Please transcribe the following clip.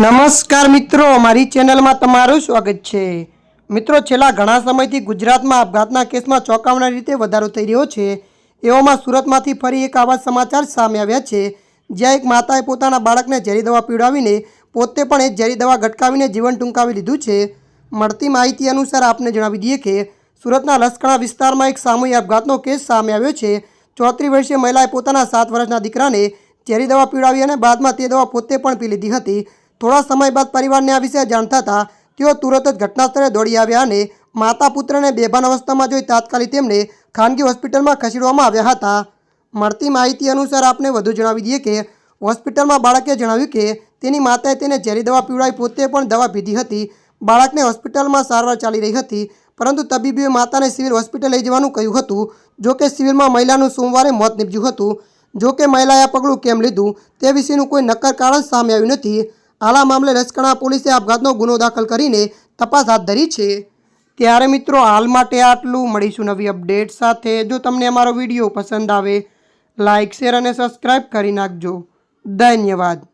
નમસ્કાર મિત્રો, મારી ચેનલમાં તમારું સ્વાગત છે। મિત્રો, છેલ્લા ઘણા સમયથી ગુજરાતમાં આપઘાતના કેસમાં ચોંકાવનારી રીતે વધારો થઈ રહ્યો છે। એવામાં સુરતમાંથી ફરી એક આવા સમાચાર સામે આવ્યા છે, જ્યાં એક માતાએ પોતાના બાળકને ઝેરી દવા પીવડાવીને પોતે પણ એ ઝેરી દવા ગટકાવીને જીવન ટૂંકાવી લીધું છે। મળતી માહિતી અનુસાર આપને જણાવી દઈએ કે સુરતના લસકણા વિસ્તારમાં એક સામૂહિક આપઘાતનો કેસ સામે આવ્યો છે। 34 વર્ષીય મહિલાએ પોતાના 7 વર્ષના દીકરાને ઝેરી દવા પીવડાવી અને બાદમાં તે દવા પોતે પણ પી લીધી હતી। થોડા સમય બાદ પરિવારને આ વિશે જાણ થતાં તેઓ તુરત જ ઘટનાસ્થળે દોડી આવ્યા અને માતા પુત્રને બેભાન અવસ્થામાં જોઈ તાત્કાલિક તેમને ખાનગી હોસ્પિટલમાં ખસેડવામાં આવ્યા હતા। મળતી માહિતી અનુસાર આપને વધુ જણાવી દઈએ કે હોસ્પિટલમાં બાળકે જણાવ્યું કે તેની માતાએ તેને ઝેરી દવા પીવડાવી પોતે પણ દવા પીધી હતી। બાળકને હોસ્પિટલમાં સારવાર ચાલી રહી હતી, પરંતુ તબીબોએ માતાને સિવિલ હોસ્પિટલ લઈ જવાનું કહ્યું હતું। જોકે સિવિલમાં મહિલાનું સોમવારે મોત નીપજ્યું હતું। જોકે મહિલાએ આ પગલું કેમ લીધું તે વિશેનું કોઈ નક્કર કારણ સામે આવ્યું નથી। હાલ આ મામલે લસકણા પોલીસે આપઘાતનો ગુનો દાખલ કરીને તપાસ હાથ ધરી છે। ત્યારે મિત્રો, હાલ માટે આટલું। મળીશું નવી અપડેટ સાથે। જો તમને અમારો વિડીયો પસંદ આવે, લાઇક, શેર અને સબસ્ક્રાઈબ કરી નાખજો। ધન્યવાદ।